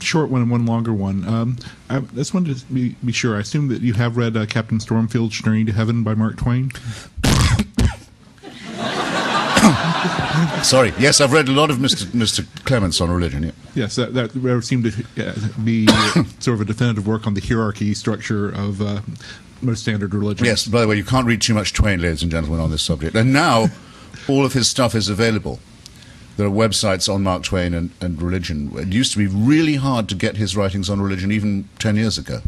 short one and one longer one. I just wanted to be sure. I assume that you have read Captain Stormfield's Journey to Heaven by Mark Twain. Sorry. Yes, I've read a lot of Mr. Clements on religion. Yeah. Yes, that seemed to be sort of a definitive work on the hierarchy structure of most standard religions. Yes. By the way, you can't read too much Twain, ladies and gentlemen, on this subject. And now, all of his stuff is available. There are websites on Mark Twain and religion. It used to be really hard to get his writings on religion even 10 years ago.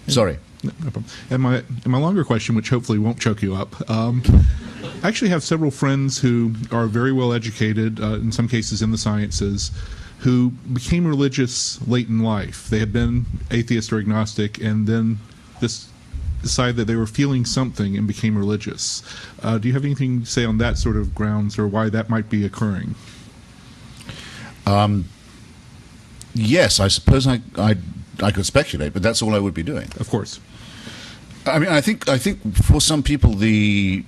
Sorry. No problem. And my longer question, which hopefully won't choke you up, I actually have several friends who are very well educated, in some cases in the sciences, who became religious late in life. They had been atheist or agnostic, and then decided that they were feeling something and became religious. Do you have anything to say on that sort of grounds, or why that might be occurring? Yes, I suppose I could speculate, but that's all I would be doing. Of course. I mean, I think for some people the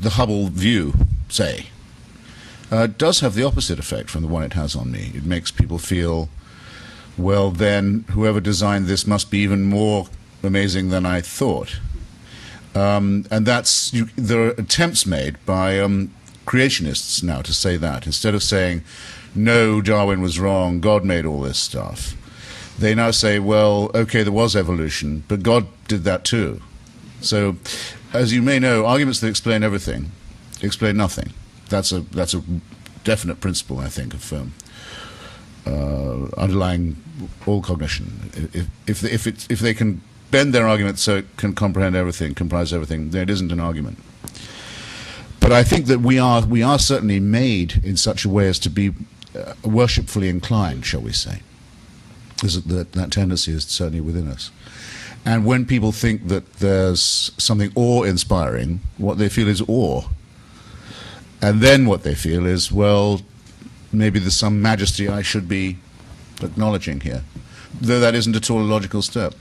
Hubble view, say, does have the opposite effect from the one it has on me. It makes people feel, well, then whoever designed this must be even more amazing than I thought. And there are attempts made by creationists now to say that. Instead of saying, no, Darwin was wrong, God made all this stuff, they now say, well, okay, there was evolution, but God did that too. So, as you may know, arguments that explain everything explain nothing. That's a definite principle, I think, of underlying all cognition. If they can bend their argument so it can comprehend everything, comprise everything, then it isn't an argument. But I think that we are certainly made in such a way as to be worshipfully inclined, shall we say. That tendency is certainly within us. And when people think that there's something awe-inspiring, what they feel is awe. And then what they feel is, well, maybe there's some majesty I should be acknowledging here. Though that isn't at all a logical step.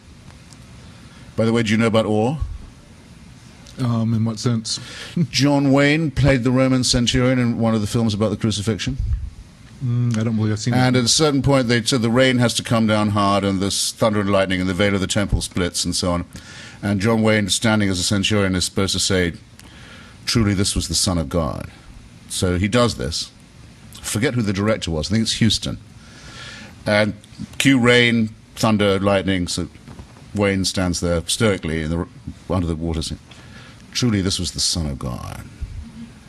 By the way, do you know about awe? In what sense? John Wayne played the Roman centurion in one of the films about the crucifixion. I don't believe I've seen it. And at a certain point, they said the rain has to come down hard, and there's thunder and lightning, and the veil of the temple splits, and so on. And John Wayne, standing as a centurion, is supposed to say, truly this was the Son of God. So he does this. Forget who the director was. I think it's Houston. And cue rain, thunder, lightning, so Wayne stands there stoically under the water saying, truly this was the Son of God.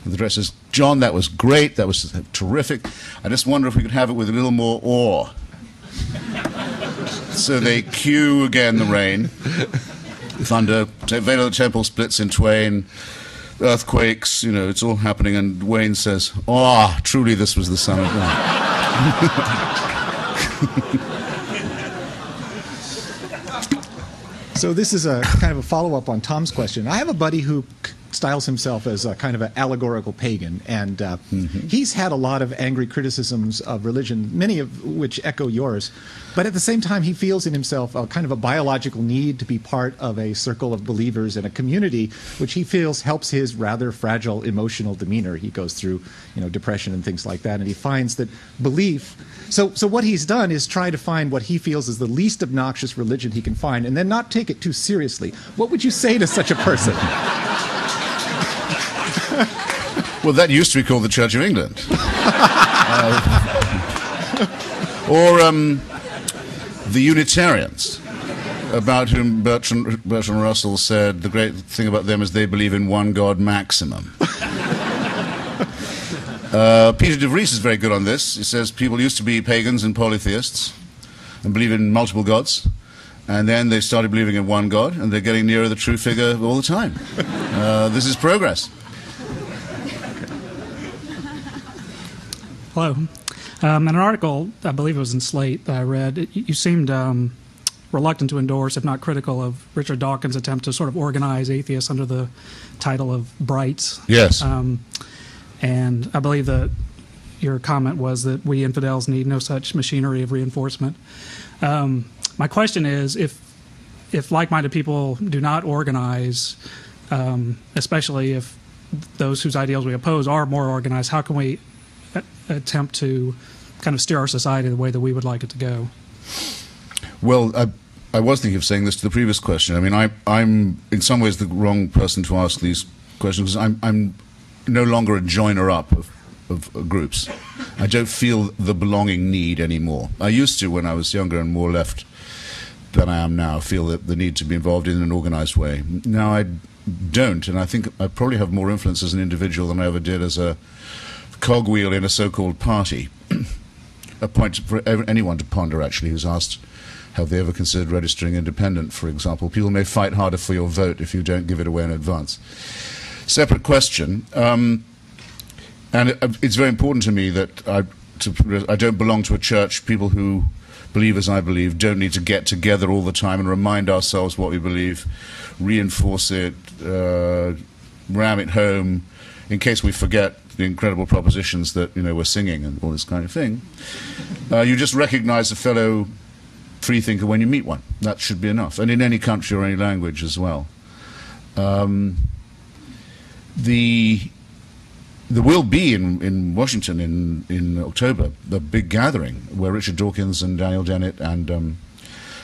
And the director says, John, that was great, that was terrific. I just wonder if we could have it with a little more awe. So they cue again the rain, thunder, veil of the temple splits in twain, earthquakes, it's all happening, and Wayne says, truly this was the Son of God. So this is a kind of a follow-up on Tom's question. I have a buddy who styles himself as a kind of an allegorical pagan, and he's had a lot of angry criticisms of religion, many of which echo yours. But at the same time, he feels in himself a kind of a biological need to be part of a circle of believers and a community, which he feels helps his rather fragile emotional demeanor. He goes through, depression and things like that, and he finds that belief. So what he's done is try to find what he feels is the least obnoxious religion he can find, and then not take it too seriously. What would you say to such a person? Well, that used to be called the Church of England. Or the Unitarians, about whom Bertrand Russell said the great thing about them is they believe in one God maximum. Peter de Vries is very good on this. He says people used to be pagans and polytheists and believe in multiple gods, and then they started believing in one God, and they're getting nearer the true figure all the time. This is progress. Hello. In an article, I believe it was in Slate, that I read, you seemed reluctant to endorse, if not critical, of Richard Dawkins' attempt to sort of organize atheists under the title of Brights. Yes. And I believe that your comment was that we infidels need no such machinery of reinforcement. My question is, if like-minded people do not organize, especially if those whose ideals we oppose are more organized, how can we attempt to kind of steer our society the way that we would like it to go? Well, I was thinking of saying this to the previous question. I mean, I'm in some ways the wrong person to ask these questions because I'm no longer a joiner up of groups. I don't feel the belonging need anymore. I used to when I was younger and more left than I am now, feel the need to be involved in an organized way. Now I don't, and I think I probably have more influence as an individual than I ever did as a cogwheel in a so-called party. A point for anyone to ponder, actually, who's asked, have they ever considered registering independent, for example? People may fight harder for your vote if you don't give it away in advance. Separate question. And it's very important to me that I don't belong to a church. People who believe as I believe don't need to get together all the time and remind ourselves what we believe, reinforce it, ram it home, in case we forget the incredible propositions that we're singing and all this kind of thing. You just recognize a fellow freethinker when you meet one. That should be enough, and in any country or any language as well. There will be in Washington in October a big gathering where Richard Dawkins and Daniel Dennett and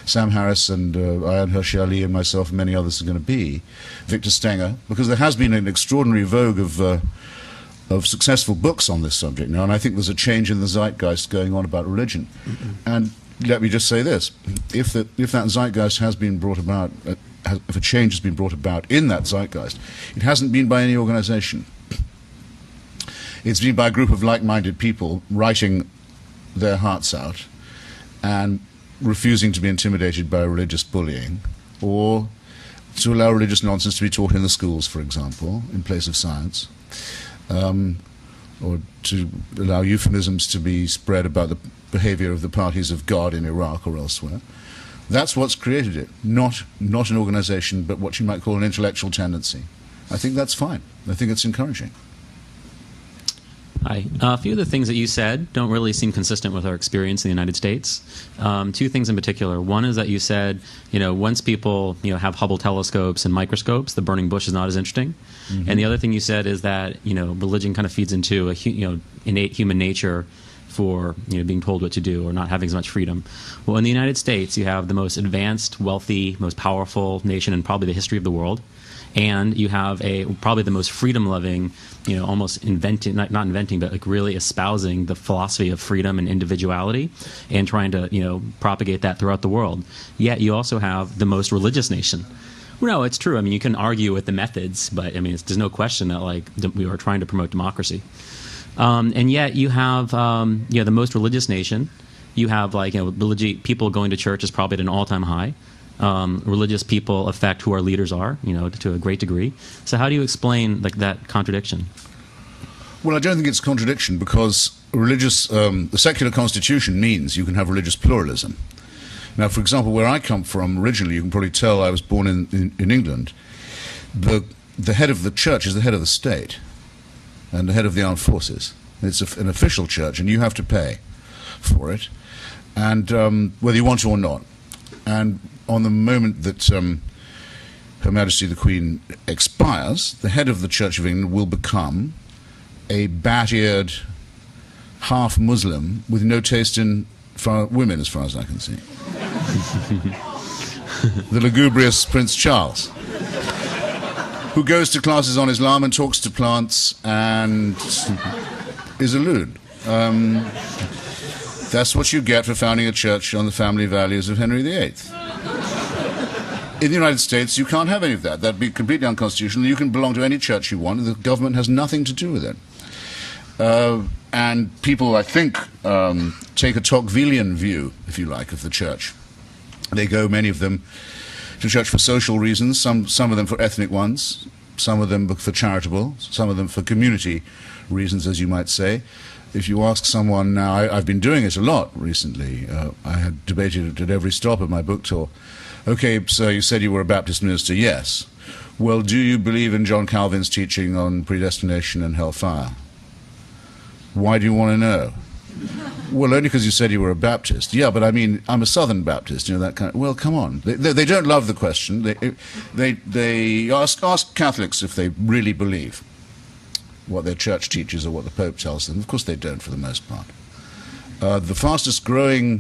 Sam Harris and Ayaan Hirsi Ali and myself and many others are going to be, Victor Stenger, because there has been an extraordinary vogue of successful books on this subject now, and I think there's a change in the zeitgeist going on about religion. And let me just say this: if that zeitgeist has been brought about, if a change has been brought about in that zeitgeist, it hasn't been by any organization. It's been by a group of like-minded people writing their hearts out and refusing to be intimidated by religious bullying, or to allow religious nonsense to be taught in the schools, for example, in place of science, or to allow euphemisms to be spread about the behavior of the parties of God in Iraq or elsewhere. That's what's created it, not an organization, but what you might call an intellectual tendency. I think that's fine. I think it's encouraging. Hi. A few of the things that you said don't really seem consistent with our experience in the United States. Two things in particular. One is that you said, once people have Hubble telescopes and microscopes, the burning bush is not as interesting. Mm-hmm. And the other thing you said is that religion kind of feeds into innate human nature for being told what to do or not having as much freedom. Well, in the United States, you have the most advanced, wealthy, most powerful nation in probably the history of the world. And you have probably the most freedom-loving, almost inventing, not inventing, but like really espousing the philosophy of freedom and individuality and trying to, propagate that throughout the world. Yet you also have the most religious nation. Well, no, it's true. I mean, you can argue with the methods, but I mean, there's no question that we are trying to promote democracy. And yet you have, the most religious nation. You have people going to church is probably at an all-time high. Religious people affect who our leaders are, to a great degree. So how do you explain that contradiction? Well, I don't think it's a contradiction because the secular constitution means you can have religious pluralism. Now, for example, where I come from originally, you can probably tell I was born in England. The head of the church is the head of the state and the head of the armed forces. It's an official church, and you have to pay for it, and whether you want to or not. And on the moment that Her Majesty the Queen expires, the head of the Church of England will become a bat-eared half-Muslim with no taste in women, as far as I can see. The lugubrious Prince Charles, who goes to classes on Islam and talks to plants and is a loon. That's what you get for founding a church on the family values of Henry VIII. In the United States, you can't have any of that. That'd be completely unconstitutional. You can belong to any church you want, and the government has nothing to do with it. And people, I think, take a Tocquevillian view, if you like, of the church. They go, many of them, to church for social reasons, some of them for ethnic ones, some of them for charitable, some of them for community reasons, as you might say. If you ask someone now, I've been doing it a lot recently. I had debated it at every stop of my book tour. Okay, so you said you were a Baptist minister. Yes. Well, do you believe in John Calvin's teaching on predestination and hellfire? Why do you want to know? Well, only because you said you were a Baptist. Yeah, but I mean, I'm a Southern Baptist, that kind of... Well, come on. They don't love the question. They ask Catholics if they really believe what their church teaches or what the Pope tells them. Of course they don't, for the most part. The fastest growing